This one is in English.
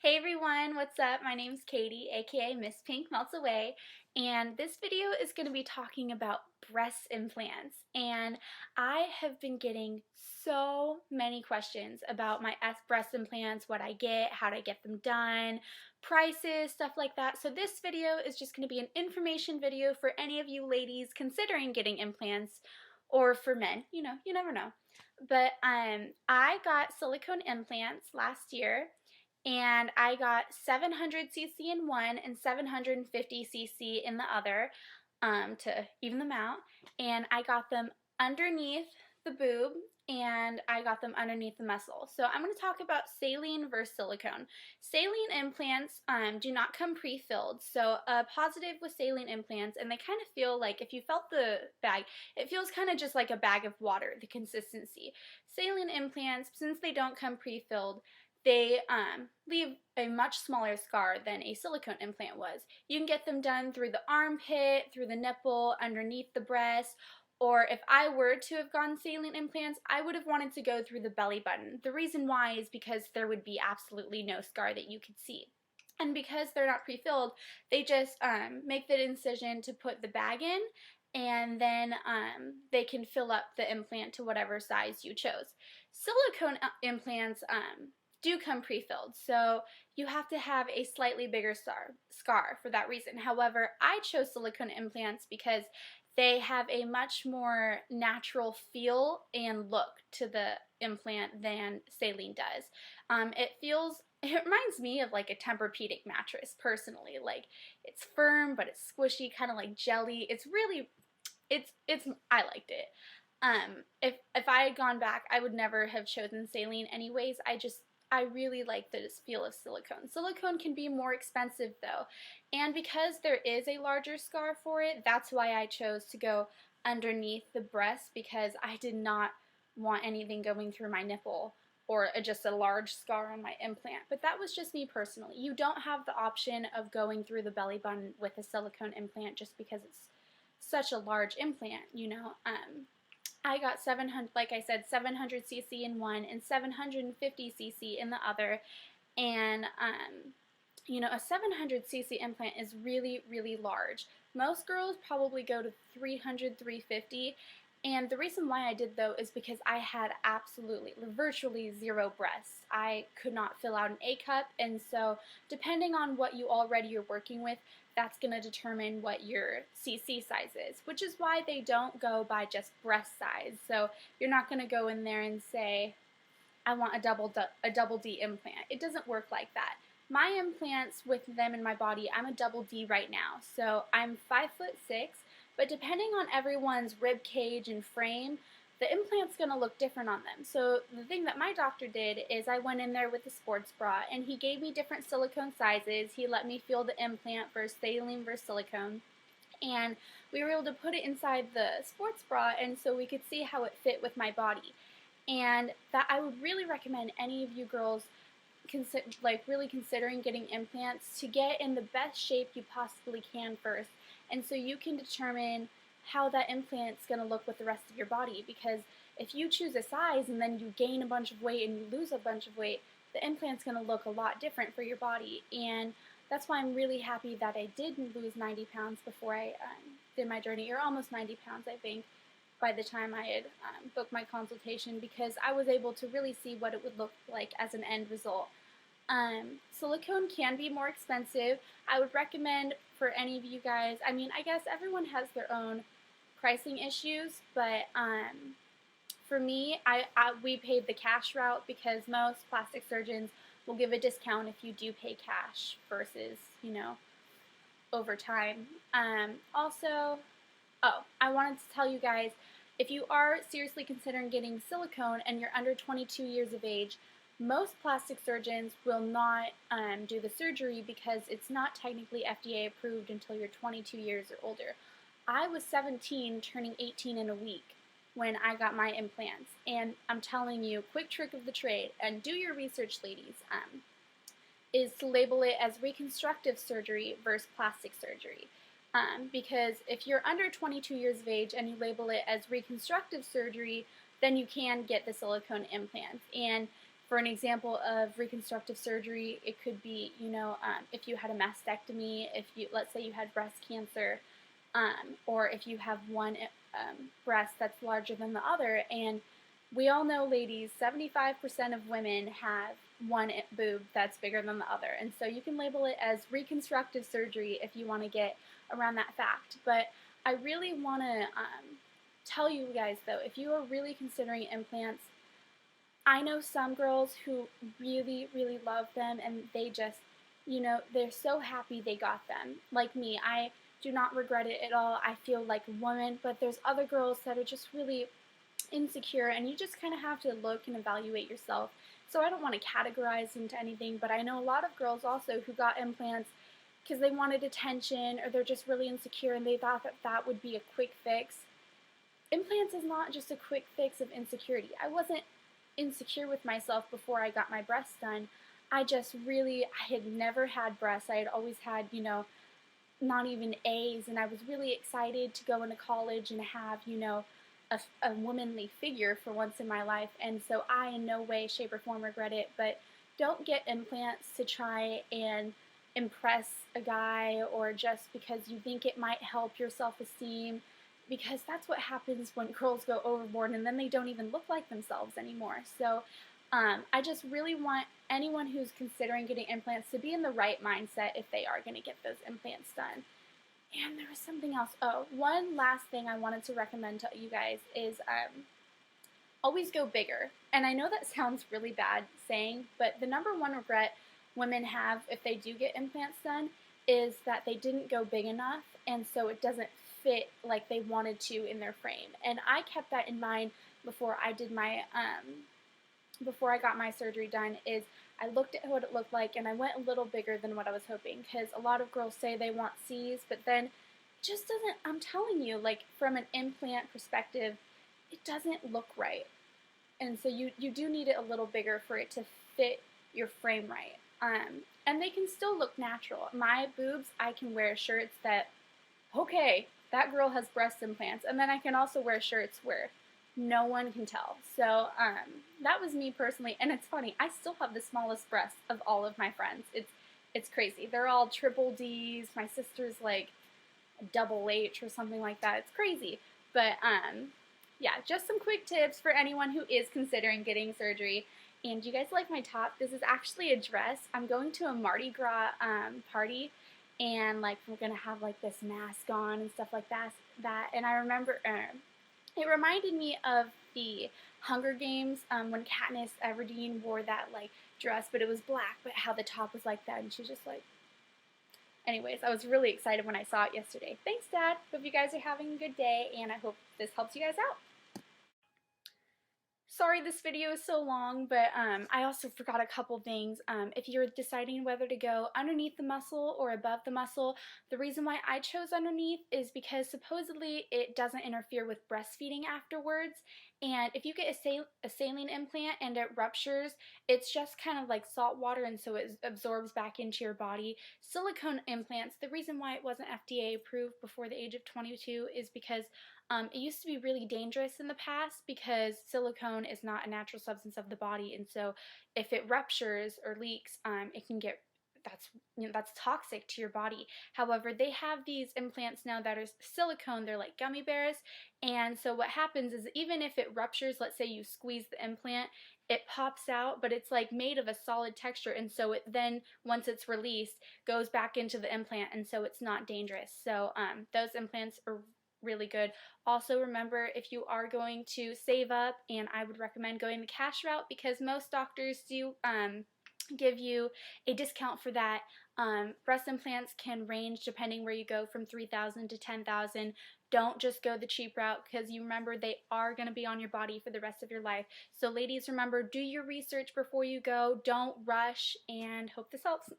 Hey everyone, what's up? My name's Katie, aka Miss Pink Melts Away, and this video is going to be talking about breast implants. And I have been getting so many questions about my breast implants, what I get, how to get them done, prices, stuff like that. So this video is just going to be an information video for any of you ladies considering getting implants, or for men, you never know. But I got silicone implants last year, and I got 700cc in one and 750cc in the other, to even them out. And I got them underneath the boob, and I got them underneath the muscle. So I'm going to talk about saline versus silicone. Saline implants do not come pre-filled. So a positive with saline implants, and they kind of feel like, if you felt the bag, it feels kind of just like a bag of water, the consistency. Saline implants, since they don't come pre-filled, they leave a much smaller scar than a silicone implant was. You can get them done through the armpit, through the nipple, underneath the breast, or if I were to have gone saline implants, I would have wanted to go through the belly button. The reason why is because there would be absolutely no scar that you could see. And because they're not pre-filled, they just make the incision to put the bag in, and then they can fill up the implant to whatever size you chose. Silicone implants do come pre-filled, so you have to have a slightly bigger scar for that reason. However, I chose silicone implants because they have a much more natural feel and look to the implant than saline does. It reminds me of like a Tempur-Pedic mattress, personally. Like, it's firm, but it's squishy, kind of like jelly. I liked it. If I had gone back, I would never have chosen saline anyways. I really like the feel of silicone. Silicone can be more expensive though, and because there is a larger scar for it, that's why I chose to go underneath the breast, because I did not want anything going through my nipple or just a large scar on my implant. But that was just me personally. You don't have the option of going through the belly button with a silicone implant just because it's such a large implant, I got 700, like I said, 700cc in one and 750cc in the other. And, a 700cc implant is really, really large. Most girls probably go to 300, 350. And the reason why I did, though, is because I had virtually zero breasts. I could not fill out an A cup, and so depending on what you already are working with, that's going to determine what your CC size is, which is why they don't go by just breast size. So you're not going to go in there and say, I want a double D implant. It doesn't work like that. My implants, with them in my body, I'm a double D right now. So I'm 5'6", but depending on everyone's rib cage and frame, the implant's going to look different on them. So the thing that my doctor did is I went in there with a sports bra, and he gave me different silicone sizes. He let me feel the implant versus saline versus silicone, and we were able to put it inside the sports bra, and so we could see how it fit with my body. And that I would really recommend any of you girls really considering getting implants to get in the best shape you possibly can first, and so you can determine how that implant's going to look with the rest of your body. Because if you choose a size and then you gain a bunch of weight and you lose a bunch of weight, the implant's going to look a lot different for your body. And that's why I'm really happy that I did lose 90 pounds before I did my journey, or almost 90 pounds, I think, by the time I had booked my consultation, because I was able to really see what it would look like as an end result. Silicone can be more expensive. I would recommend for any of you guys, I guess everyone has their own pricing issues, but for me, we paid the cash route because most plastic surgeons will give a discount if you do pay cash versus, over time. Also, I wanted to tell you guys, if you are seriously considering getting silicone and you're under 22 years of age, most plastic surgeons will not do the surgery because it's not technically FDA approved until you're 22 years or older. I was 17, turning 18 in a week when I got my implants, and I'm telling you, quick trick of the trade, and do your research, ladies, is to label it as reconstructive surgery versus plastic surgery. Because if you're under 22 years of age and you label it as reconstructive surgery, then you can get the silicone implants. And For an example of reconstructive surgery, it could be, if you had a mastectomy, if you, let's say you had breast cancer, or if you have one breast that's larger than the other. And we all know, ladies, 75% of women have one boob that's bigger than the other. And so you can label it as reconstructive surgery if you want to get around that fact. But I really want to tell you guys, though, if you are really considering implants, I know some girls who really, really love them, and they just, they're so happy they got them. Like me, I do not regret it at all. I feel like a woman, but there's other girls that are just really insecure, and you just kind of have to look and evaluate yourself. So I don't want to categorize into anything, but I know a lot of girls also who got implants because they wanted attention, or they're just really insecure and they thought that that would be a quick fix. Implants is not just a quick fix of insecurity. I wasn't insecure with myself before I got my breasts done. I had never had breasts. I had always had, not even A's, and I was really excited to go into college and have, a womanly figure for once in my life. And so I in no way, shape, or form regret it. But don't get implants to try and impress a guy, or just because you think it might help your self-esteem, because that's what happens when girls go overboard and then they don't even look like themselves anymore. So I just really want anyone who's considering getting implants to be in the right mindset if they are going to get those implants done. And there was something else. Oh, one last thing I wanted to recommend to you guys is always go bigger. And I know that sounds really bad saying, but the number one regret women have if they do get implants done is that they didn't go big enough, and so it doesn't fit like they wanted to in their frame. And I kept that in mind before I did my before I got my surgery done. Is I looked at what it looked like, and I went a little bigger than what I was hoping, because a lot of girls say they want C's, but then it just doesn't. I'm telling you, like, from an implant perspective, it doesn't look right. And so you do need it a little bigger for it to fit your frame right. And they can still look natural. My boobs, I can wear shirts that, okay, that girl has breast implants. And then I can also wear shirts where no one can tell. So that was me personally. And it's funny, I still have the smallest breasts of all of my friends. It's crazy. They're all triple D's. My sister's like double H or something like that. It's crazy. But yeah, just some quick tips for anyone who is considering getting surgery. And you guys like my top? This is actually a dress. I'm going to a Mardi Gras party, and like we're gonna have like this mask on and stuff like that. And I remember it reminded me of the Hunger Games when Katniss Everdeen wore that like dress, but it was black, but how the top was like that, and she was just like. Anyways, I was really excited when I saw it yesterday. Thanks, Dad. Hope you guys are having a good day, and I hope this helps you guys out. Sorry this video is so long, but I also forgot a couple things. If you're deciding whether to go underneath the muscle or above the muscle, the reason why I chose underneath is because supposedly it doesn't interfere with breastfeeding afterwards. And if you get a saline implant and it ruptures, it's just kind of like salt water, and so it absorbs back into your body. Silicone implants, the reason why it wasn't FDA approved before the age of 22 is because it used to be really dangerous in the past, because silicone is not a natural substance of the body, and so if it ruptures or leaks, it can get that's toxic to your body. However, they have these implants now that are silicone. They're like gummy bears, and so what happens is even if it ruptures, let's say you squeeze the implant, it pops out, but it's like made of a solid texture, and so it then, once it's released, goes back into the implant, and so it's not dangerous. So those implants are really good. Also, remember, if you are going to save up, and I would recommend going the cash route, because most doctors do give you a discount for that. Breast implants can range, depending where you go, from $3,000 to $10,000. Don't just go the cheap route, because you remember they are going to be on your body for the rest of your life. So ladies, remember, do your research before you go. Don't rush, and hope this helps.